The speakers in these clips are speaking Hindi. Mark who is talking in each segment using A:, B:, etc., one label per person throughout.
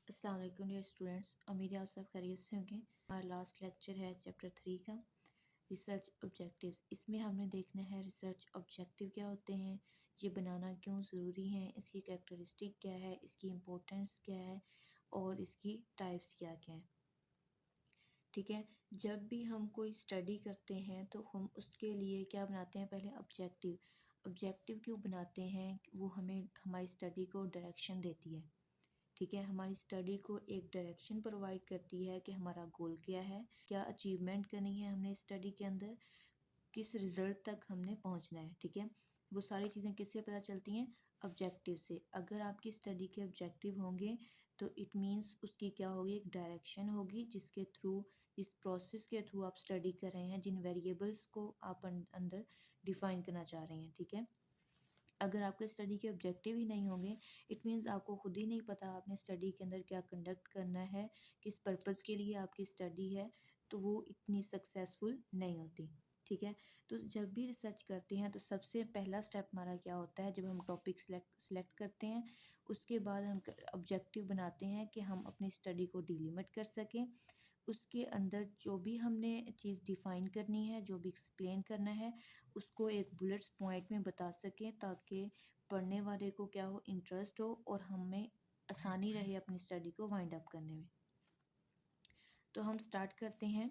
A: अस्सलाम वालेकुम डियर स्टूडेंट्स, उम्मीद है आप सब खैरियत से होंगे। हमारा लास्ट लेक्चर है चैप्टर 3 का रिसर्च ऑब्जेक्टिव्स। इसमें हमने देखना है रिसर्च ऑब्जेक्टिव क्या होते हैं, ये बनाना क्यों ज़रूरी है, इसकी कैरेक्टरिस्टिक क्या है, इसकी इम्पोर्टेंस क्या है और इसकी टाइप्स क्या क्या हैं। ठीक है, जब भी हम कोई स्टडी करते हैं तो हम उसके लिए क्या बनाते हैं, पहले ऑब्जेक्टिव। ऑब्जेक्टिव क्यों बनाते हैं, वो हमें हमारी स्टडी को डायरेक्शन देती है। ठीक है, हमारी स्टडी को एक डायरेक्शन प्रोवाइड करती है कि हमारा गोल क्या है, क्या अचीवमेंट करनी है हमने स्टडी के अंदर, किस रिज़ल्ट तक हमने पहुंचना है। ठीक है, वो सारी चीज़ें किससे पता चलती हैं, ऑब्जेक्टिव से। अगर आपकी स्टडी के ऑब्जेक्टिव होंगे तो इट मीन्स उसकी क्या होगी, एक डायरेक्शन होगी जिसके थ्रू, इस प्रोसेस के थ्रू आप स्टडी कर रहे हैं, जिन वेरिएबल्स को आप अंदर डिफाइन करना चाह रहे हैं। ठीक है, अगर आपके स्टडी के ऑब्जेक्टिव ही नहीं होंगे, इट मीन्स आपको खुद ही नहीं पता आपने स्टडी के अंदर क्या कंडक्ट करना है, किस पर्पस के लिए आपकी स्टडी है, तो वो इतनी सक्सेसफुल नहीं होती। ठीक है, तो जब भी रिसर्च करते हैं तो सबसे पहला स्टेप हमारा क्या होता है, जब हम टॉपिक सेलेक्ट करते हैं उसके बाद हम ऑब्जेक्टिव बनाते हैं कि हम अपनी स्टडी को डिलिमिट कर सकें। उसके अंदर जो भी हमने चीज़ डिफ़ाइन करनी है, जो भी एक्सप्लेन करना है, उसको एक बुलेट्स पॉइंट में बता सकें ताकि पढ़ने वाले को क्या हो, इंटरेस्ट हो और हमें आसानी रहे अपनी स्टडी को वाइंड अप करने में। तो हम स्टार्ट करते हैं।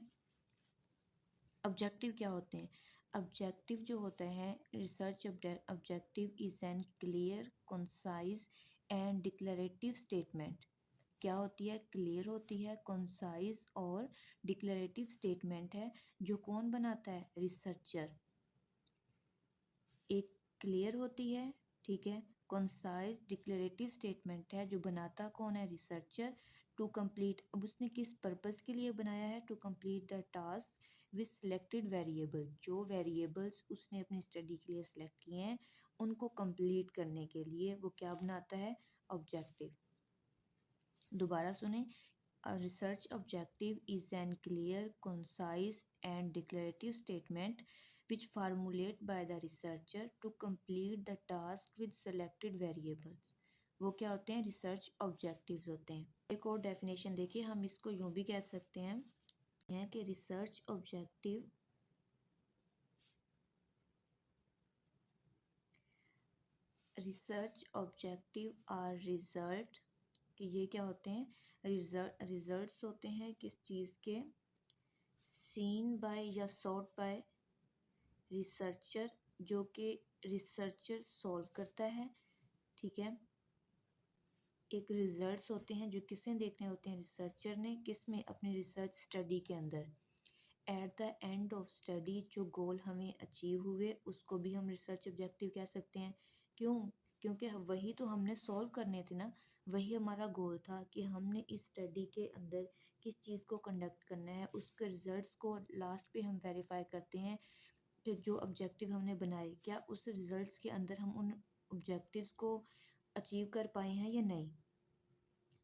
A: ऑब्जेक्टिव क्या होते हैं, ऑब्जेक्टिव जो होता है, research objective is an clear, concise and declarative statement. क्या होती है, क्लियर होती है, कंसाइज और डिक्लेरेटिव स्टेटमेंट है। जो कौन बनाता है, रिसर्चर। एक क्लियर होती है, ठीक है, कंसाइज डिक्लेरेटिव स्टेटमेंट है, जो बनाता कौन है, रिसर्चर। टू कंप्लीट, अब उसने किस पर्पस के लिए बनाया है, to complete the task with selected variable. जो वेरिएबल्स उसने अपनी स्टडी के लिए सिलेक्ट किए हैं उनको कंप्लीट करने के लिए वो क्या बनाता है, ऑब्जेक्टिव। दोबारा सुने, A research objective is an clear, concise and declarative statement which formulated by the researcher to complete the task with selected variables. वो क्या होते हैं, रिसर्च ऑब्जेक्टिव्स होते हैं। एक और डेफिनेशन देखिए, हम इसको यूँ भी कह सकते हैं कि रिसर्च ऑब्जेक्टिव आर रिजल्ट, कि ये क्या होते हैं, रिजल्ट्स होते हैं किस चीज़ के, सीन बाय या सॉट बाय रिसर्चर, जो कि रिसर्चर सॉल्व करता है। ठीक है, एक रिजल्ट्स होते हैं जो किसने देखने होते हैं, रिसर्चर ने, किस में, अपनी रिसर्च स्टडी के अंदर। At the end of study, जो गोल हमें अचीव हुए उसको भी हम रिसर्च ऑब्जेक्टिव कह सकते हैं। क्यों, क्योंकि वही तो हमने सॉल्व करने थे ना, वही हमारा गोल था कि हमने इस स्टडी के अंदर किस चीज़ को कंडक्ट करना है, उसके रिजल्ट्स को लास्ट पे हम वेरीफाई करते हैं कि जो ऑब्जेक्टिव हमने बनाए, क्या उस रिजल्ट्स के अंदर हम उन ऑब्जेक्टिव्स को अचीव कर पाए हैं या नहीं।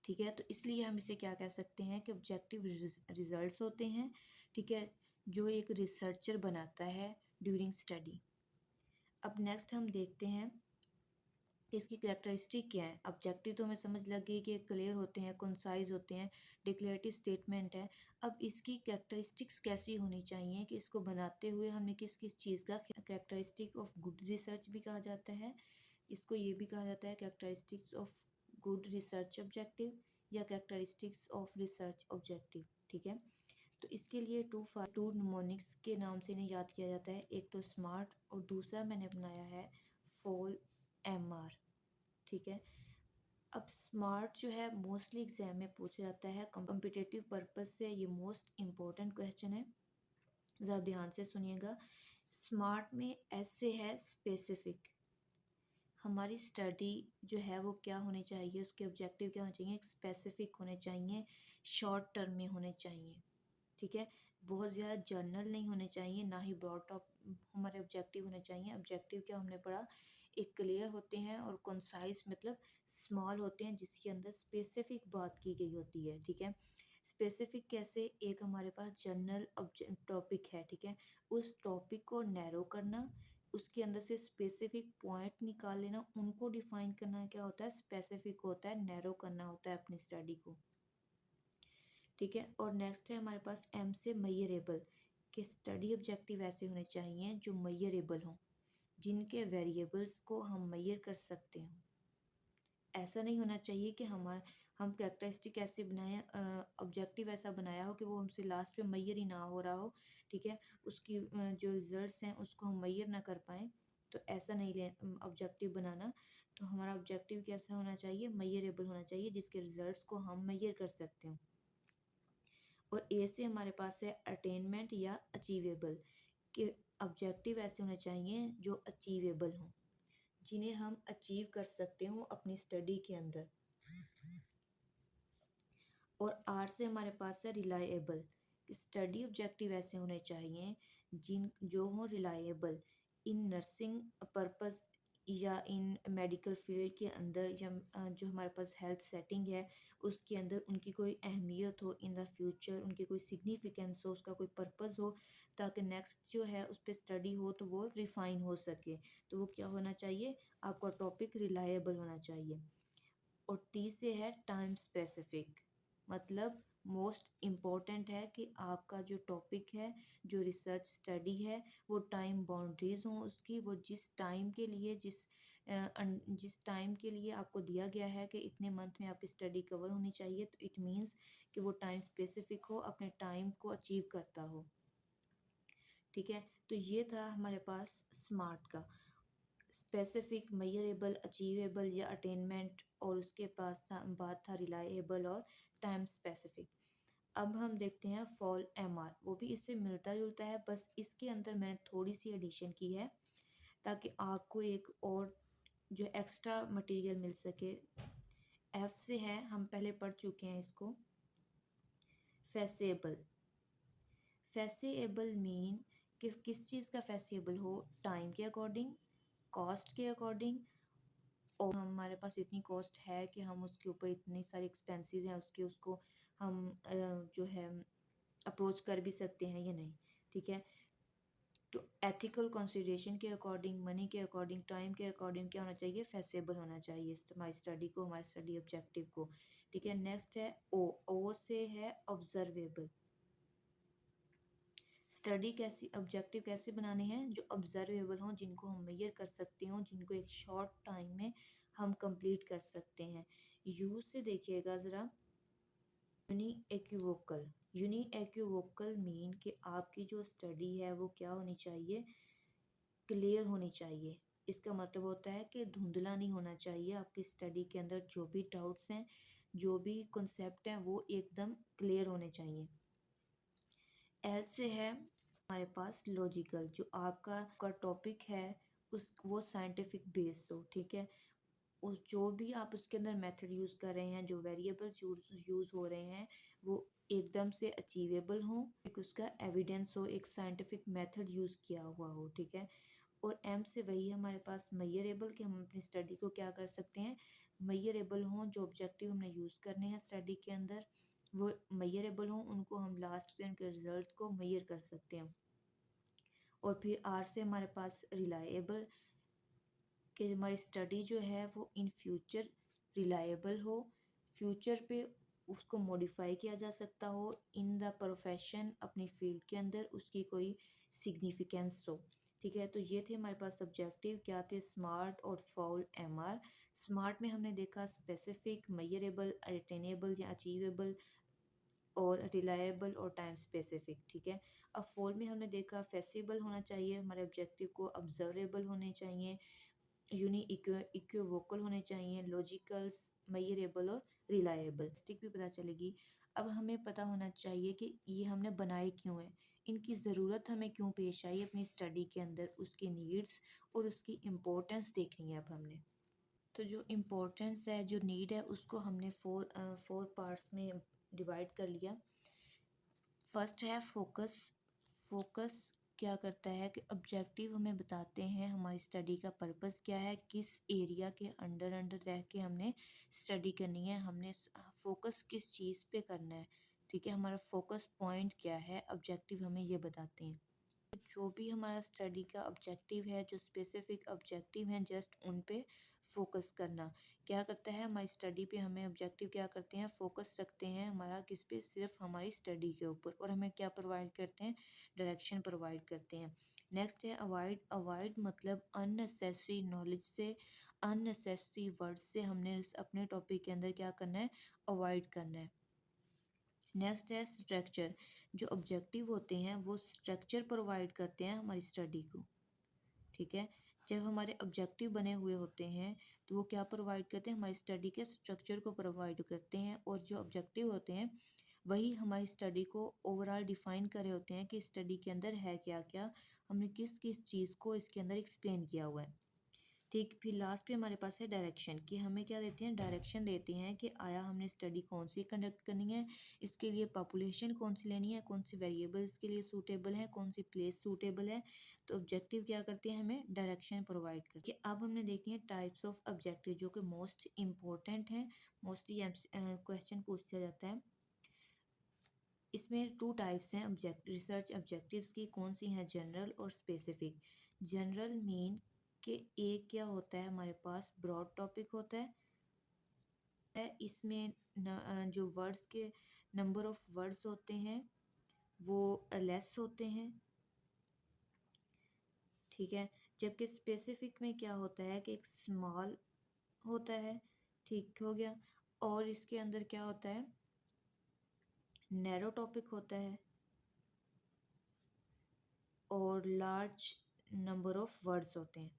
A: ठीक है, तो इसलिए हम इसे क्या कह सकते हैं कि ऑब्जेक्टिव रिजल्ट्स होते हैं। ठीक है, जो एक रिसर्चर बनाता है ड्यूरिंग स्टडी। अब नेक्स्ट हम देखते हैं कि इसकी कैरेक्टरिस्टिक क्या है। ऑब्जेक्टिव तो हमें समझ लग गई कि क्लियर होते हैं, कंसाइज होते हैं, डिक्लेरेटिव स्टेटमेंट है। अब इसकी कैरेक्टरिस्टिक्स कैसी होनी चाहिए, कि इसको बनाते हुए हमने किस किस चीज़ का, कैरेक्टरिस्टिक ऑफ गुड रिसर्च भी कहा जाता है, इसको ये भी कहा जाता है characteristics of good research objective या कैरेक्टरिस्टिक्स ऑफ रिसर्च ऑब्जेक्टिव। ठीक है, तो इसके लिए टू निमोनिक्स के नाम से इन्हें याद किया जाता है, एक तो स्मार्ट और दूसरा मैंने बनाया है फॉल MR। ठीक है, अब स्मार्ट जो है मोस्टली एग्जाम में पूछा जाता है, कॉम्पिटिटिव पर्पस से ये मोस्ट इम्पोर्टेंट क्वेश्चन है, ज़रा ध्यान से सुनिएगा। स्मार्ट में ऐसे है स्पेसिफिक, हमारी स्टडी जो है वो क्या होनी चाहिए, उसके ऑब्जेक्टिव क्या होने चाहिए, स्पेसिफिक होने चाहिए, शॉर्ट टर्म में होने चाहिए। ठीक है, बहुत ज़्यादा जर्नल नहीं होने चाहिए, ना ही ब्रॉड टॉप हमारे ऑब्जेक्टिव होने चाहिए। ऑब्जेक्टिव क्या हमने पढ़ा, एक क्लियर होते हैं और कंसाइज मतलब स्मॉल होते हैं, जिसके अंदर स्पेसिफिक बात की गई होती है। ठीक है, स्पेसिफिक कैसे, एक हमारे पास जनरल टॉपिक है, ठीक है, उस टॉपिक को नैरो करना, उसके अंदर से स्पेसिफिक पॉइंट निकाल लेना, उनको डिफाइन करना क्या होता है, स्पेसिफिक होता है, नैरो करना होता है अपनी स्टडी को। ठीक है, और नेक्स्ट है हमारे पास एम से मयरेबल, कि स्टडी ऑब्जेक्टिव ऐसे होने चाहिए जो मयरेबल हों, जिनके वेरिएबल्स को हम मैयर कर सकते हों। ऐसा नहीं होना चाहिए कि हम कैरेक्टरिस्टिक ऐसे बनाए, ऑब्जेक्टिव ऐसा बनाया हो कि वो हमसे लास्ट में मैयर ही ना हो रहा हो। ठीक है, उसकी जो रिजल्ट्स हैं उसको हम मैयर ना कर पाएँ, तो ऐसा नहीं ले ऑब्जेक्टिव बनाना। तो हमारा ऑब्जेक्टिव कैसा होना चाहिए, मैयरेबल होना चाहिए, जिसके रिजल्ट्स को हम मैयर कर सकते हो। और ए से हमारे पास है अटेनमेंट या अचीवेबल, के ऑब्जेक्टिव ऐसे होने चाहिए जो अचीवेबल हों, जिन्हें हम अचीव कर सकते हो अपनी स्टडी के अंदर। और आर से हमारे पास है रिलायबल, स्टडी ऑब्जेक्टिव ऐसे होने चाहिए जो हों रिलायबल, इन नर्सिंग पर्पस या इन मेडिकल फील्ड के अंदर, या जो हमारे पास हेल्थ सेटिंग है उसके अंदर उनकी कोई अहमियत हो इन द फ्यूचर, उनकी कोई सिग्निफिकेंस हो, उसका कोई पर्पस हो, ताकि नेक्स्ट जो है उस पर स्टडी हो तो वो रिफाइन हो सके। तो वो क्या होना चाहिए, आपका टॉपिक रिलायबल होना चाहिए। और टी से है टाइम स्पेसिफिक, मतलब मोस्ट इम्पॉर्टेंट है कि आपका जो टॉपिक है, जो रिसर्च स्टडी है, वो टाइम बाउंड्रीज हों उसकी, वो जिस टाइम के लिए जिस टाइम के लिए आपको दिया गया है कि इतने मंथ में आपकी स्टडी कवर होनी चाहिए, तो इट मीन्स कि वो टाइम स्पेसिफिक हो, अपने टाइम को अचीव करता हो। ठीक है, तो ये था हमारे पास स्मार्ट का, स्पेसिफिक, मेजरेबल, अचीवेबल या अटेनमेंट, और उसके पास बात था रिलायबल और टाइम स्पेसिफिक। अब हम देखते हैं फॉल एमआर, वो भी इससे मिलता जुलता है, बस इसके अंदर मैंने थोड़ी सी एडिशन की है ताकि आपको एक और जो एक्स्ट्रा मटेरियल मिल सके। एफ से है, हम पहले पढ़ चुके हैं इसको, फेसेबल। फेसेबल मीन कि किस चीज़ का फेसेबल हो, टाइम के अकॉर्डिंग, कॉस्ट के अकॉर्डिंग, और हमारे पास इतनी कॉस्ट है कि हम उसके ऊपर इतनी सारी एक्सपेंसेस हैं उसको हम जो है अप्रोच कर भी सकते हैं या नहीं। ठीक है, तो एथिकल कंसिडरेशन के अकॉर्डिंग, मनी के अकॉर्डिंग, टाइम के अकॉर्डिंग क्या होना चाहिए, फेसेबल होना चाहिए हमारी स्टडी को, हमारे स्टडी ऑब्जेक्टिव को। ठीक है, नेक्स्ट है ओ से है ऑब्जर्वेबल। स्टडी कैसी, ऑब्जेक्टिव कैसे बनाने हैं, जो ऑब्जर्वेबल हों, जिनको हम मेजर कर सकते हों, जिनको एक शॉर्ट टाइम में हम कंप्लीट कर सकते हैं। यू से देखिएगा ज़रा, यूनिएक्विवोकल। यूनिएक्विवोकल मीन कि आपकी जो स्टडी है वो क्या होनी चाहिए, क्लियर होनी चाहिए। इसका मतलब होता है कि धुंधला नहीं होना चाहिए, आपकी स्टडी के अंदर जो भी डाउट्स हैं, जो भी कॉन्सेप्ट हैं, वो एकदम क्लियर होने चाहिए। एल से है हमारे पास लॉजिकल, जो आपका टॉपिक है उस वो साइंटिफिक बेस्ड हो। ठीक है, उस जो भी आप उसके अंदर मेथड यूज़ कर रहे हैं, जो वेरिएबल्स यूज़ हो रहे हैं, वो एकदम से अचीवेबल हो, एक उसका एविडेंस हो, एक साइंटिफिक मेथड यूज़ किया हुआ हो। ठीक है, और एम से वही हमारे पास मेजरेबल, कि हम अपनी स्टडी को क्या कर सकते हैं, मेजरेबल हों, जो ऑब्जेक्टिव हमने यूज़ करने हैं स्टडी के अंदर वो मेजरेबल हों, उनको हम लास्ट पे उनके रिजल्ट को मेजर कर सकते हैं। और फिर आर से हमारे पास रिलायबल, कि हमारी स्टडी जो है वो इन फ्यूचर रिलायबल हो, फ्यूचर पे उसको मॉडिफाई किया जा सकता हो, इन द प्रोफेशन, अपनी फील्ड के अंदर उसकी कोई सिग्निफिकेंस हो। ठीक है, तो ये थे हमारे पास सब्जेक्टिव, क्या थे, स्मार्ट और फॉल एमआर। स्मार्ट में हमने देखा स्पेसिफिक, मेजरेबल, अटेनेबल या अचीवेबल, और रिलायबल और टाइम स्पेसिफिक। ठीक है, अब फॉल में हमने देखा फेसिबल होना चाहिए हमारे ऑब्जेक्टिव को, ऑब्जर्वेबल होने चाहिए, इक्विवोकल होने चाहिए, लॉजिकल्स, मेजरेबल और रिलायबल। स्टिक भी पता चलेगी। अब हमें पता होना चाहिए कि ये हमने बनाए क्यों है, इनकी ज़रूरत हमें क्यों पेश आई अपनी स्टडी के अंदर, उसकी नीड्स और उसकी इम्पोर्टेंस देखनी है अब हमने। तो जो इम्पोर्टेंस है, जो नीड है, उसको हमने फोर पार्ट्स में डिवाइड कर लिया। फर्स्ट है फोकस। फोकस क्या करता है कि ऑब्जेक्टिव हमें बताते हैं हमारी स्टडी का पर्पस क्या है, किस एरिया के अंडर रह के हमने स्टडी करनी है, हमने फोकस किस चीज़ पे करना है। ठीक है, हमारा फोकस पॉइंट क्या है, ऑब्जेक्टिव हमें ये बताते हैं। जो भी हमारा स्टडी का ऑब्जेक्टिव है, जो स्पेसिफिक ऑब्जेक्टिव हैं, जस्ट उन पे फोकस करना क्या करता है हमारी स्टडी पे। हमें ऑब्जेक्टिव क्या करते हैं, फोकस रखते हैं हमारा किस पे, सिर्फ हमारी स्टडी के ऊपर, और हमें क्या प्रोवाइड करते हैं, डायरेक्शन प्रोवाइड करते हैं। नेक्स्ट है अवॉइड। अवॉइड मतलब अननेसेसरी नॉलेज से, अननेसेसरी वर्ड से हमने अपने टॉपिक के अंदर क्या करना है, अवॉइड करना है। नेक्स्ट है स्ट्रक्चर। जो ऑब्जेक्टिव होते हैं वो स्ट्रक्चर प्रोवाइड करते हैं हमारी स्टडी को, ठीक है। जब हमारे ऑब्जेक्टिव बने हुए होते हैं तो वो क्या प्रोवाइड करते हैं, हमारी स्टडी के स्ट्रक्चर को प्रोवाइड करते हैं, और जो ऑब्जेक्टिव होते हैं वही हमारी स्टडी को ओवरऑल डिफाइन कर रहे होते हैं कि स्टडी के अंदर है क्या क्या, हमने किस किस चीज़ को इसके अंदर एक्सप्लेन किया हुआ है, ठीक। फिर लास्ट पे हमारे पास है डायरेक्शन, कि हमें क्या देते हैं, डायरेक्शन देते हैं कि आया हमने स्टडी कौन सी कंडक्ट करनी है, इसके लिए पॉपुलेशन कौन सी लेनी है, कौन सी वेरिएबल इसके लिए सूटेबल है, कौन सी प्लेस सूटेबल है। तो ऑब्जेक्टिव क्या करते हैं, हमें डायरेक्शन प्रोवाइड करके। अब हमने देखनी है टाइप्स ऑफ ऑब्जेक्टिव, जो कि मोस्ट इम्पोर्टेंट हैं, मोस्टली क्वेश्चन पूछा जाता है। इसमें 2 टाइप्स हैं ऑब्जेक्ट रिसर्च ऑब्जेक्टिव्स की। कौन सी हैं, जनरल और स्पेसिफिक। जनरल मीन कि एक क्या होता है हमारे पास, ब्रॉड टॉपिक होता है। इसमें जो वर्ड्स के नंबर ऑफ वर्ड्स होते हैं वो लेस होते हैं, ठीक है। जबकि स्पेसिफिक में क्या होता है कि एक स्मॉल होता है, ठीक हो गया। और इसके अंदर क्या होता है, नैरो टॉपिक होता है और लार्ज नंबर ऑफ वर्ड्स होते हैं।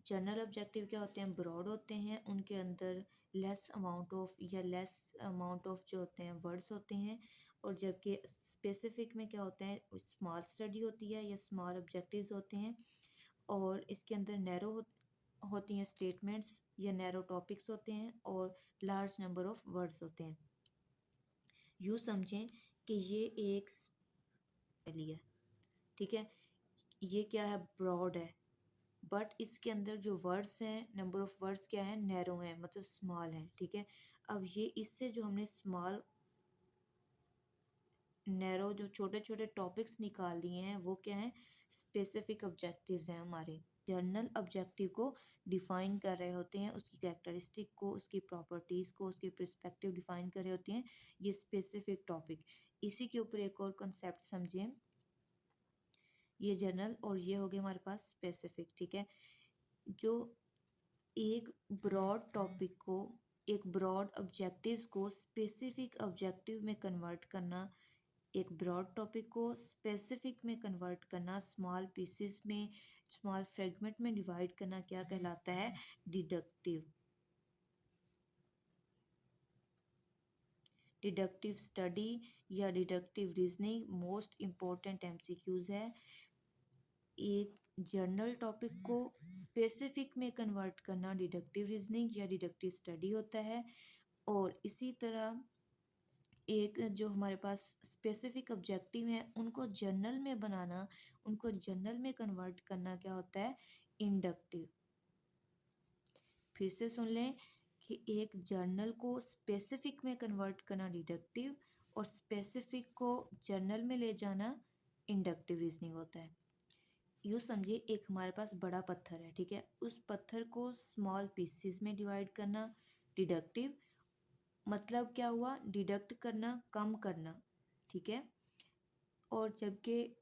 A: जनरल ऑब्जेक्टिव क्या होते हैं, ब्रॉड होते हैं, उनके अंदर लेस अमाउंट ऑफ जो होते हैं वर्ड्स होते हैं। और जबकि स्पेसिफिक में क्या होता है, स्मॉल स्टडी होती है या स्मॉल ऑब्जेक्टिव्स होते हैं, और इसके अंदर नैरो होती हैं स्टेटमेंट्स या नैरो टॉपिक्स होते हैं, और लार्ज नंबर ऑफ वर्ड्स होते हैं। यूँ समझें कि ये एक है, ठीक है। ये क्या है, ब्रॉड है, बट इसके अंदर जो वर्ड्स हैं, नंबर ऑफ वर्ड्स क्या है, नैरो हैं, मतलब स्मॉल हैं, ठीक है। अब ये इससे जो हमने स्मॉल नैरो जो छोटे छोटे टॉपिक्स निकाल लिए हैं वो क्या है, स्पेसिफिक ऑब्जेक्टिव्स हैं हमारे। जर्नल ऑब्जेक्टिव को डिफाइन कर रहे होते हैं, उसकी कैरेक्टरिस्टिक को, उसकी प्रॉपर्टीज़ को, उसके पर्सपेक्टिव डिफाइन कर रहे होते हैं ये स्पेसिफिक टॉपिक। इसी के ऊपर एक और कंसेप्ट समझें, ये जर्नल और ये हो गए हमारे पास स्पेसिफिक, ठीक है। जो एक ब्रॉड टॉपिक को, एक ब्रॉड ऑब्जेक्टिव्स को स्पेसिफिक ऑब्जेक्टिव में कन्वर्ट करना, एक ब्रॉड टॉपिक को स्पेसिफिक में कन्वर्ट करना, स्मॉल पीसेस में, स्मॉल फ्रेगमेंट में डिवाइड करना, क्या कहलाता है, डिडक्टिव। डिडक्टिव स्टडी या deductive reasoning most important MCQs है। एक जनरल टॉपिक को स्पेसिफिक में कन्वर्ट करना डिडक्टिव रीजनिंग या डिडक्टिव स्टडी होता है, और इसी तरह एक जो हमारे पास स्पेसिफिक ऑब्जेक्टिव है उनको जनरल में बनाना, उनको जनरल में कन्वर्ट करना क्या होता है, इंडक्टिव। फिर से सुन लें कि एक जर्नल को स्पेसिफिक में कन्वर्ट करना डिडक्टिव, और स्पेसिफिक को जर्नल में ले जाना इंडक्टिव रीजनिंग होता है। यूँ समझिए एक हमारे पास बड़ा पत्थर है, ठीक है, उस पत्थर को स्मॉल पीसेस में डिवाइड करना डिडक्टिव, मतलब क्या हुआ, डिडक्ट करना, कम करना, ठीक है। और जबकि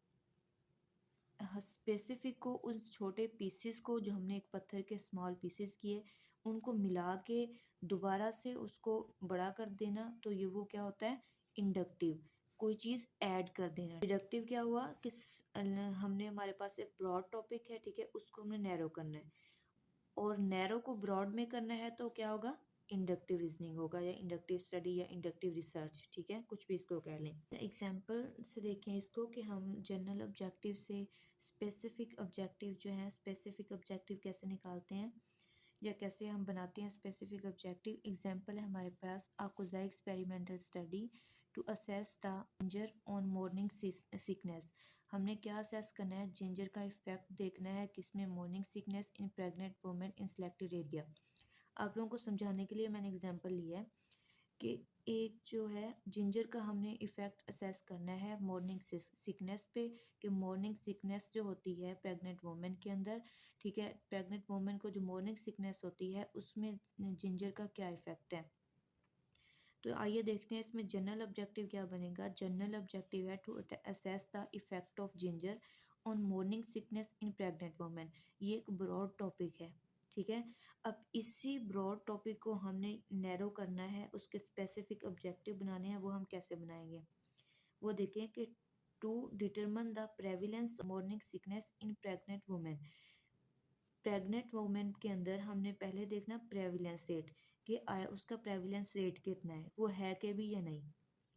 A: स्पेसिफिक को उस छोटे पीसेस को जो हमने एक पत्थर के स्मॉल पीसेस किए उनको मिला के दोबारा से उसको बड़ा कर देना, तो ये वो क्या होता है, इंडक्टिव, कोई चीज़ ऐड कर देना। डिडक्टिव क्या हुआ कि हमने हमारे पास एक ब्रॉड टॉपिक है, ठीक है, उसको हमने नैरो करना है, और नैरो को ब्रॉड में करना है तो क्या होगा, इंडक्टिव रीजनिंग होगा, या इंडक्टिव स्टडी या इंडक्टिव रिसर्च, ठीक है, कुछ भी इसको कह लें। एग्जांपल से देखें इसको कि हम जनरल ऑब्जेक्टिव से स्पेसिफिक ऑब्जेक्टिव जो है, स्पेसिफिक ऑब्जेक्टिव कैसे निकालते हैं या कैसे हम बनाते हैं स्पेसिफिक ऑब्जेक्टिव। एग्जांपल है हमारे पास, a quasi experimental study to assess the ginger on morning sickness. हमने क्या असेस करना है, जिंजर का इफेक्ट देखना है किसमें, morning sickness in pregnant women in selected area. आप लोगों को समझाने के लिए मैंने एग्जांपल लिया है। कि एक जो है जिंजर का हमने इफ़ेक्ट असेस करना है मॉर्निंग सिकनेस पे, कि मॉर्निंग सिकनेस जो होती है प्रेग्नेंट वुमेन के अंदर, ठीक है, प्रेग्नेंट वुमेन को जो मॉर्निंग सिकनेस होती है उसमें जिंजर का क्या इफ़ेक्ट है। तो आइए देखते हैं इसमें जनरल ऑब्जेक्टिव क्या बनेगा। जनरल ऑब्जेक्टिव है to assess the effect of ginger on morning sickness in pregnant women. ये एक ब्रॉड टॉपिक है, ठीक है। अब इसी ब्रॉड टॉपिक को हमने नैरो करना है, उसके स्पेसिफिक ऑब्जेक्टिव बनाने हैं। वो हम कैसे बनाएंगे, वो देखें कि to determine the prevalence morning sickness in pregnant women. Pregnant women के अंदर हमने पहले देखना प्रेविलेंस रेट, कि उसका प्रेविलेंस रेट कितना है, वो है कि भी या नहीं,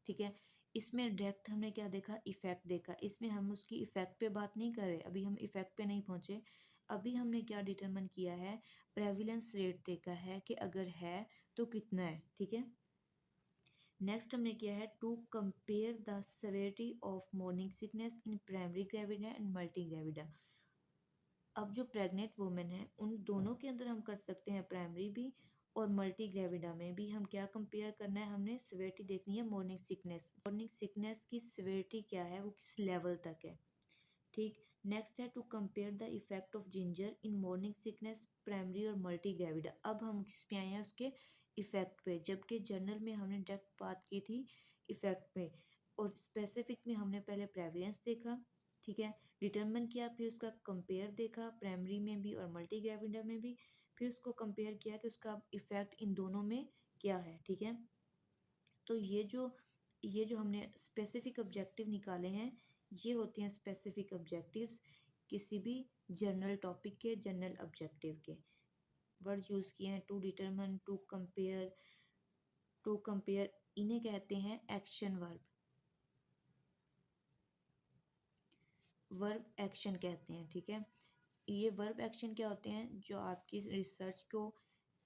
A: ठीक है। इसमें डायरेक्ट हमने क्या देखा, इफेक्ट देखा। इसमें हम उसकी इफेक्ट पे बात नहीं कर रहे, अभी हम इफेक्ट पे नहीं पहुंचे। अभी हमने क्या डिटरमिन किया है, प्रेविलेंस रेट देखा है कि अगर है तो कितना है, ठीक है। नेक्स्ट हमने किया है to compare the severity of morning sickness in primary gravida and multigravida. अब जो प्रेग्नेंट वुमेन है उन दोनों के अंदर हम कर सकते हैं प्राइमरी भी और मल्टी ग्रेविडा में भी। हम क्या कंपेयर करना है, हमने सिवियरिटी देखनी है मॉर्निंग सिकनेस, मॉर्निंग सिकनेस की सिवियरिटी क्या है, वो किस लेवल तक है, ठीक। नेक्स्ट है to compare the effect of ginger in morning sickness primary और मल्टी ग्रेविडा। अब हम किस पे आए हैं, उसके इफेक्ट पे, जबकि जर्नल में हमने डायरेक्ट बात की थी इफेक्ट पे, और स्पेसिफिक में हमने पहले प्रेवलेंस देखा, ठीक है, डिटरमिन किया, फिर उसका कंपेयर देखा प्राइमरी में भी और मल्टी ग्रेविडा में भी, फिर उसको कंपेयर किया कि उसका इफेक्ट इन दोनों में क्या है, ठीक है। तो ये जो हमने स्पेसिफिक ऑब्जेक्टिव निकाले हैं, ये होते हैं स्पेसिफिक ऑब्जेक्टिव्स किसी भी जनरल टॉपिक के, जनरल ऑब्जेक्टिव के। वर्ड यूज़ किए हैं टू डिटरमिन, टू कंपेयर, इन्हें कहते हैं एक्शन वर्ब, वर्ब एक्शन कहते हैं, ठीक है। ये वर्ब एक्शन क्या होते हैं, जो आपकी रिसर्च को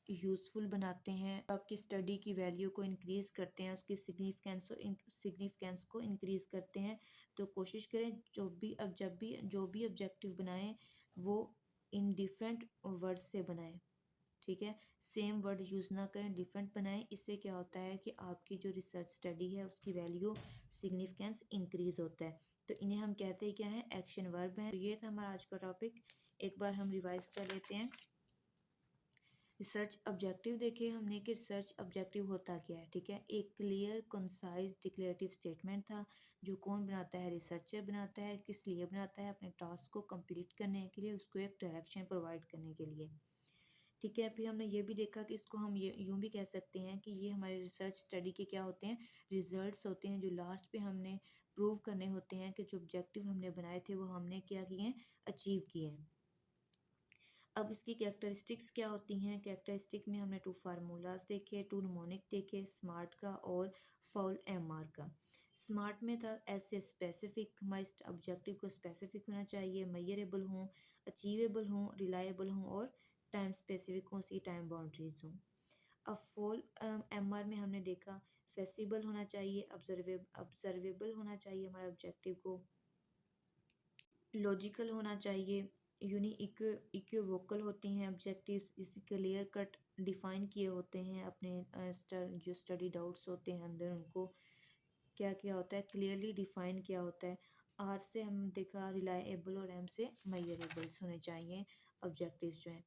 A: यूज़फुल बनाते हैं, आपकी स्टडी की वैल्यू को इंक्रीज़ करते हैं, उसकी सिग्निफिकेंस को इंक्रीज़ करते हैं। तो कोशिश करें जब भी ऑब्जेक्टिव बनाएं वो इन डिफरेंट वर्ड्स से बनाएं, ठीक है। सेम वर्ड यूज़ ना करें, डिफरेंट बनाएं। इससे क्या होता है कि आपकी जो रिसर्च स्टडी है उसकी वैल्यू सिग्निफिकेंस इंक्रीज़ होता है। तो इन्हें हम कहते हैं क्या है, एक्शन वर्ब हैं। तो ये था हमारा आज का टॉपिक, एक बार हम रिवाइज कर लेते हैं। रिसर्च ऑब्जेक्टिव देखे हमने कि रिसर्च ऑब्जेक्टिव होता क्या है, ठीक है। एक क्लियर कंसाइज डिक्लेरेटिव स्टेटमेंट था, जो कौन बनाता है, रिसर्चर बनाता है। किस लिए बनाता है, अपने टास्क को कंप्लीट करने के लिए, उसको एक डायरेक्शन प्रोवाइड करने के लिए, ठीक है। फिर हमने ये भी देखा कि इसको हम ये यूँ भी कह सकते हैं कि ये हमारे रिसर्च स्टडी के क्या होते हैं, रिजल्ट्स होते हैं, जो लास्ट पे हमने प्रूव करने होते हैं कि जो ऑब्जेक्टिव हमने बनाए थे वो हमने क्या किए हैं, अचीव किए हैं। अब इसकी कैरेक्टरिस्टिक्स क्या होती हैं, कैरेक्टरिस्टिक में हमने टू फार्मूलाज देखे, टू निमोनिक देखे, स्मार्ट का और फाउल एमआर का। स्मार्ट में था ऐसे स्पेसिफिक, हमारे ऑब्जेक्टिव को स्पेसिफिक होना चाहिए, मेजरेबल हों, अचीवेबल हों, रिलायबल हों और टाइम स्पेसिफिक हों, उसकी टाइम बाउंड्रीज हों। अब फॉल एमआर में हमने देखा फेसिबल होना चाहिए, ऑब्जर्वेबल होना चाहिए हमारे ऑब्जेक्टिव को, लॉजिकल होना चाहिए, इक्विवोकल होती हैं ऑब्जेक्टिव्स, इसमें क्लियर कट डिफाइन किए होते हैं अपने जो स्टडी डाउट्स होते हैं अंदर उनको क्या क्या होता है, क्लियरली डिफाइन किया होता है। आर से हम देखा रिलायबल और एम से मेजरेबल्स होने चाहिए ऑब्जेक्टिव्स जो हैं।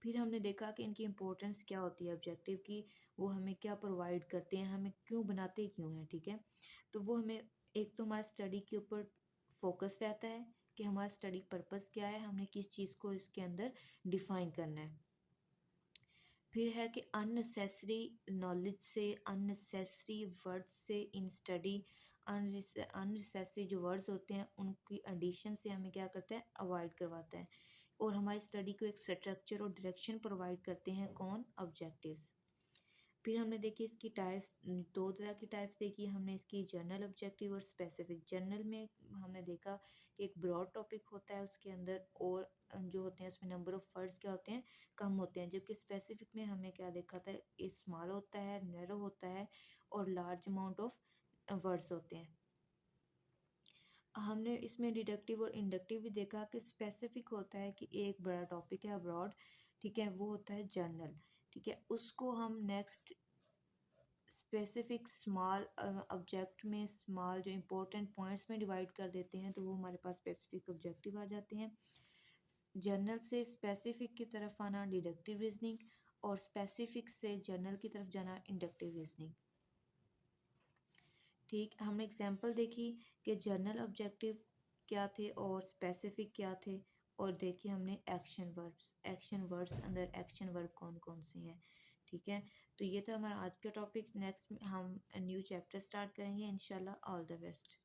A: फिर हमने देखा कि इनकी इंपॉर्टेंस क्या होती है ऑब्जेक्टिव की, वो हमें क्या प्रोवाइड करते हैं, हमें क्यों बनाते क्यों हैं, ठीक है। तो वो हमें एक तो हमारा स्टडी के ऊपर फोकस रहता है कि हमारा स्टडी पर्पस क्या है, हमने किस चीज़ को इसके अंदर डिफाइन करना है। फिर है कि अननेसेसरी नॉलेज से, अननेसेसरी वर्ड्स से इन स्टडी, अननेसेसरी जो वर्ड्स होते हैं उनकी एडिशन से हमें क्या करता है, अवॉइड करवाता है। और हमारी स्टडी को एक स्ट्रक्चर और डायरेक्शन प्रोवाइड करते हैं कौन, ऑब्जेक्टिव्स। फिर हमने देखी इसकी टाइप्स, दो तरह की टाइप्स देखी हमने इसकी, जनरल ऑब्जेक्टिव और स्पेसिफिक। जनरल में हमने देखा कि एक ब्रॉड टॉपिक होता है उसके अंदर, और जो होते हैं उसमें नंबर ऑफ वर्ड्स क्या होते हैं, कम होते हैं। जबकि स्पेसिफिक में हमने क्या देखा था, स्मॉल होता है, नैरो होता है और लार्ज अमाउंट ऑफ वर्ड्स होते हैं। हमने इसमें डिडक्टिव और इंडक्टिव भी देखा कि स्पेसिफिक होता है कि एक बड़ा टॉपिक है ब्रॉड, ठीक है, वो होता है जनरल, ठीक है। उसको हम नेक्स्ट स्पेसिफिक स्मॉल ऑब्जेक्ट में स्मॉल जो इम्पोर्टेंट पॉइंट्स में डिवाइड कर देते हैं तो वो हमारे पास स्पेसिफिक ऑब्जेक्टिव आ जाते हैं। जनरल से स्पेसिफिक की तरफ आना डिडक्टिव रीजनिंग, और स्पेसिफिक से जनरल की तरफ जाना इंडक्टिव रीजनिंग। ठीक, हमने एग्जांपल देखी कि जनरल ऑब्जेक्टिव क्या थे और स्पेसिफिक क्या थे, और देखिए हमने एक्शन वर्ड्स अंदर एक्शन वर्ब कौन कौन से हैं। ठीक है, तो ये था हमारा आज का टॉपिक। नेक्स्ट हम न्यू चैप्टर स्टार्ट करेंगे इंशाल्लाह। All the best.